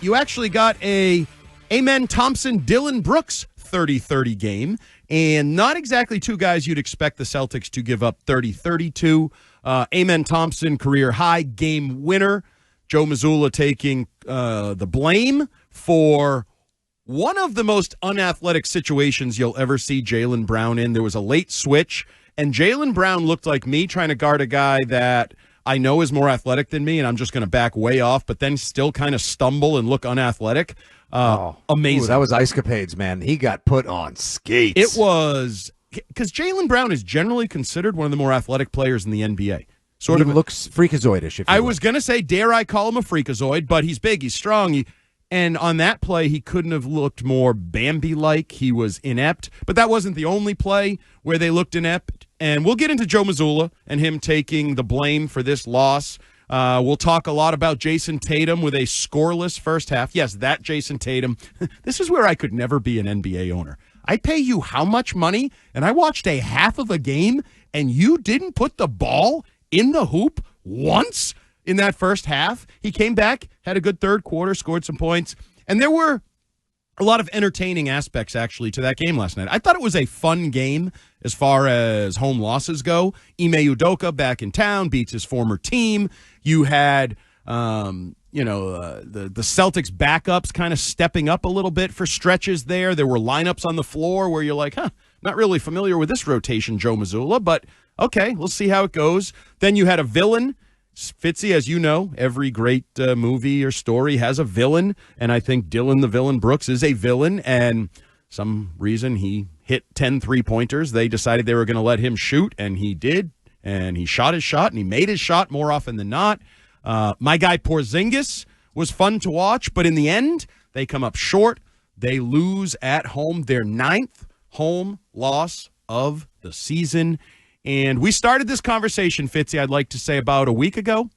you actually got a Amen Thompson, Dylan Brooks 30-30 game, and not exactly two guys you'd expect the Celtics to give up 30-30 to. Amen Thompson, career high game winner. Joe Mazzulla taking the blame for one of the most unathletic situations you'll ever see Jaylen Brown in. There was a late switch, and Jaylen Brown looked like me trying to guard a guy that I know is more athletic than me, and I'm just going to back way off, but then still kind of stumble and look unathletic. Amazing. Ooh, that was ice capades, man. He got put on skates. It was because Jaylen Brown is generally considered one of the more athletic players in the NBA. He looks freakazoidish. I was going to say, dare I call him a freakazoid, but he's big, he's strong. And on that play, he couldn't have looked more Bambi-like. He was inept. But that wasn't the only play where they looked inept. And we'll get into Joe Mazzulla and him taking the blame for this loss. We'll talk a lot about Jason Tatum with a scoreless first half. Yes, that Jason Tatum. This is where I could never be an NBA owner. I pay you how much money, and I watched a half of a game, and you didn't put the ball in the hoop once in that first half. He came back, had a good third quarter, scored some points, and there were a lot of entertaining aspects, actually, to that game last night. I thought it was a fun game as far as home losses go. Ime Udoka back in town, beats his former team. You had, the Celtics backups kind of stepping up a little bit for stretches there. There were lineups on the floor where you're like, not really familiar with this rotation, Joe Mazzulla, but okay, let's see how it goes. Then you had a villain. Fitzy, as you know, every great movie or story has a villain, and I think Dylan the Villain Brooks is a villain, and some reason he hit 10 3-pointers. They decided they were going to let him shoot, and he did, and he shot his shot, and he made his shot more often than not. My guy Porzingis was fun to watch, but in the end, they come up short. They lose at home, their 9th home loss of the season. And we started this conversation, Fitzy, I'd like to say about a week ago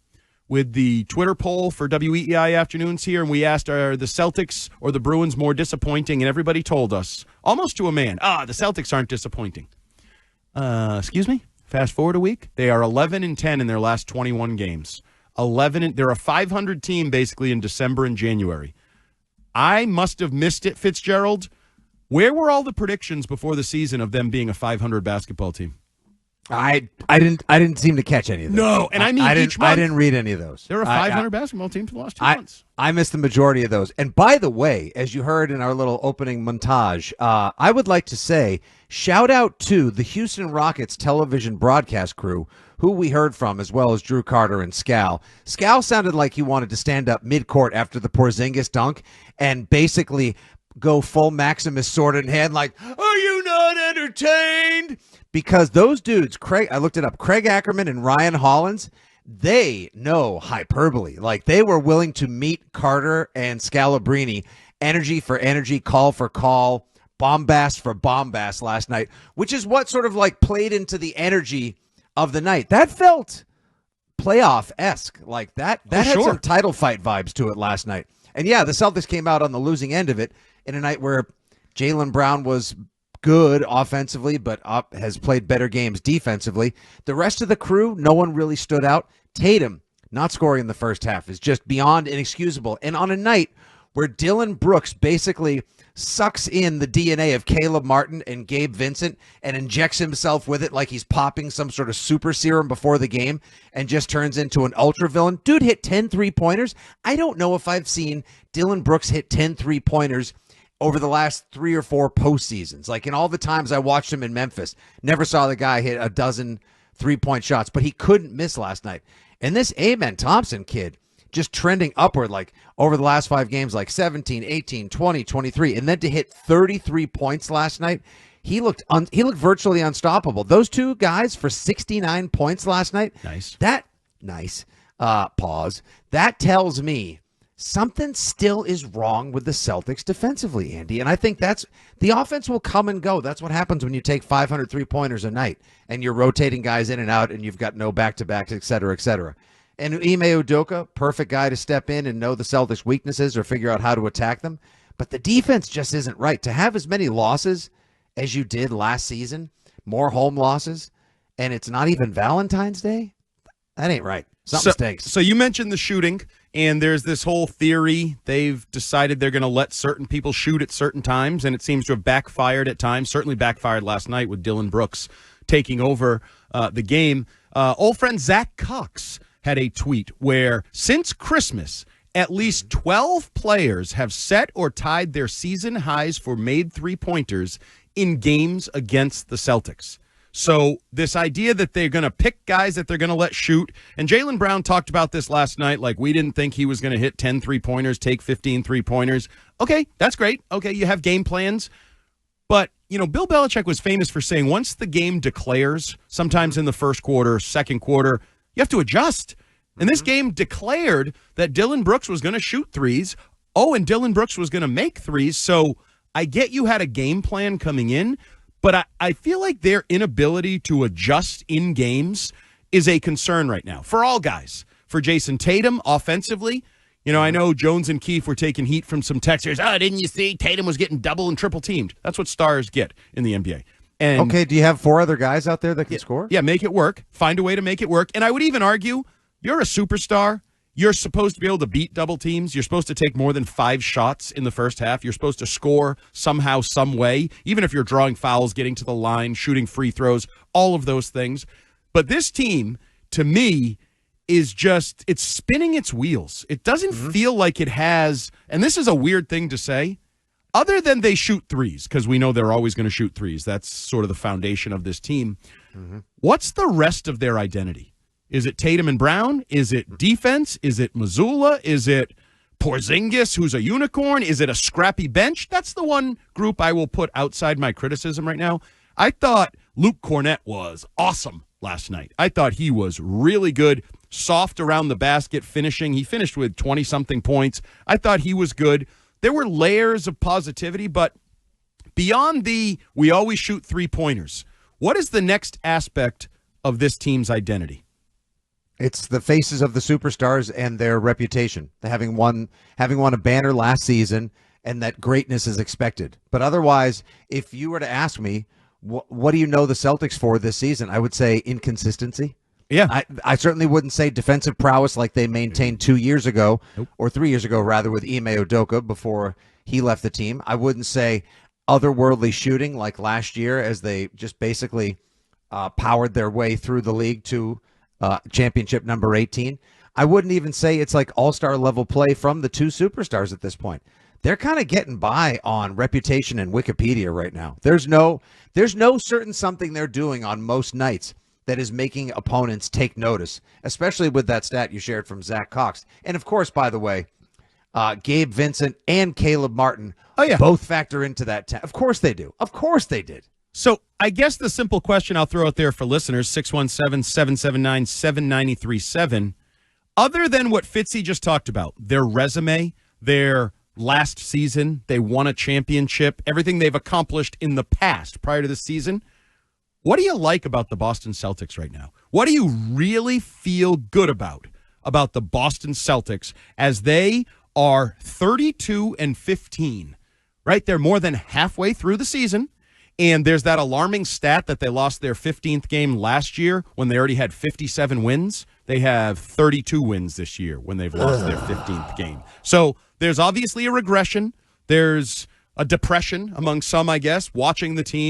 with the Twitter poll for WEEI Afternoons here, and we asked, are the Celtics or the Bruins more disappointing? And everybody told us, almost to a man, the Celtics aren't disappointing. Excuse me? Fast forward a week. They are 11-10 in their last 21 games. They're a 500 team basically in December and January. I must have missed it, Fitzgerald. Where were all the predictions before the season of them being a 500 basketball team? I didn't seem to catch any of those. No, and I mean each month. I didn't read any of those. They're a 500 basketball team for the last 2 months. I missed the majority of those. And by the way, as you heard in our little opening montage, I would like to say shout out to the Houston Rockets television broadcast crew, who we heard from, as well as Drew Carter and Scal. Scal sounded like he wanted to stand up midcourt after the Porzingis dunk and basically go full Maximus sword in hand like, are you not entertained? Because those dudes, I looked it up, Craig Ackerman and Ryan Hollins, they know hyperbole. Like, they were willing to meet Carter and Scalabrine, energy for energy, call for call, bombast for bombast last night, which is what sort of like played into the energy of the night. That felt playoff-esque. Like that had some title fight vibes to it last night. And yeah, the Celtics came out on the losing end of it in a night where Jaylen Brown was good offensively, but has played better games defensively. The rest of the crew, no one really stood out. Tatum not scoring in the first half is just beyond inexcusable. And on a night where Dylan Brooks basically sucks in the DNA of Caleb Martin and Gabe Vincent and injects himself with it like he's popping some sort of super serum before the game and just turns into an ultra villain. Dude hit 10 3-pointers. I don't know if I've seen Dylan Brooks hit 10 3-pointers over the last 3 or 4 postseasons. Like, in all the times I watched him in Memphis, never saw the guy hit a dozen 3-point shots, but he couldn't miss last night. And this Amen Thompson kid just trending upward, like over the last 5 games, like 17, 18, 20, 23, and then to hit 33 points last night, he looked virtually unstoppable. Those two guys for 69 points last night. Nice. Pause. That tells me something still is wrong with the Celtics defensively, Andy. And I think the offense will come and go. That's what happens when you take 500 3-pointers a night and you're rotating guys in and out and you've got no back-to-backs, et cetera, et cetera. And Ime Udoka, perfect guy to step in and know the Celtics' weaknesses or figure out how to attack them. But the defense just isn't right. To have as many losses as you did last season, more home losses, and it's not even Valentine's Day, That ain't right. Something stinks. So you mentioned the shooting, and there's this whole theory. They've decided they're going to let certain people shoot at certain times, and it seems to have backfired at times. Certainly backfired last night with Dillon Brooks taking over the game. Old friend Zach Cox had a tweet where since Christmas, at least 12 players have set or tied their season highs for made three-pointers in games against the Celtics. So this idea that they're going to pick guys that they're going to let shoot, and Jaylen Brown talked about this last night, like we didn't think he was going to hit 10 three-pointers, take 15 three-pointers. Okay, that's great. Okay, you have game plans. But, you know, Bill Belichick was famous for saying once the game declares, sometimes in the first quarter, second quarter, you have to adjust. And this game declared that Dillon Brooks was going to shoot threes. Oh, and Dillon Brooks was going to make threes. So I get you had a game plan coming in, but I feel like their inability to adjust in games is a concern right now for all guys. For Jason Tatum, offensively, you know, I know Jones and Keefe were taking heat from some texters. Oh, didn't you see Tatum was getting double and triple teamed? That's what stars get in the NBA. And okay, do you have 4 other guys out there that can score? Yeah, make it work. Find a way to make it work. And I would even argue you're a superstar. You're supposed to be able to beat double teams. You're supposed to take more than 5 shots in the first half. You're supposed to score somehow, some way, even if you're drawing fouls, getting to the line, shooting free throws, all of those things. But this team, to me, is just, it's spinning its wheels. It doesn't feel like it has, and this is a weird thing to say, other than they shoot threes, because we know they're always going to shoot threes. That's sort of the foundation of this team. What's the rest of their identity? Is it Tatum and Brown? Is it defense? Is it Mazzulla? Is it Porzingis, who's a unicorn? Is it a scrappy bench? That's the one group I will put outside my criticism right now. I thought Luke Cornett was awesome last night. I thought he was really good, soft around the basket finishing. He finished with 20-something points. I thought he was good. There were layers of positivity, but beyond the we always shoot three-pointers, what is the next aspect of this team's identity? It's the faces of the superstars and their reputation. Having won a banner last season, and that greatness is expected. But otherwise, if you were to ask me, what do you know the Celtics for this season? I would say inconsistency. Yeah. I certainly wouldn't say defensive prowess like they maintained 2 years ago, or 3 years ago, rather, with Ime Udoka before he left the team. I wouldn't say otherworldly shooting like last year as they just basically powered their way through the league to championship number 18. I wouldn't even say it's like all-star level play from the 2 superstars at this point. They're kind of getting by on reputation and Wikipedia right now. There's no certain something they're doing on most nights that is making opponents take notice, especially with that stat you shared from Zach Cox. And of course, by the way, Gabe Vincent and Caleb Martin both factor into that. Of course they do. Of course they did. So I guess the simple question I'll throw out there for listeners, 617-779-7937, other than what Fitzy just talked about, their resume, their last season, they won a championship, everything they've accomplished in the past prior to this season, what do you like about the Boston Celtics right now? What do you really feel good about the Boston Celtics as they are 32-15, right? They're more than halfway through the season. And there's that alarming stat that they lost their 15th game last year when they already had 57 wins. They have 32 wins this year when they've lost their 15th game. So there's obviously a regression. There's a depression among some, I guess, watching the team.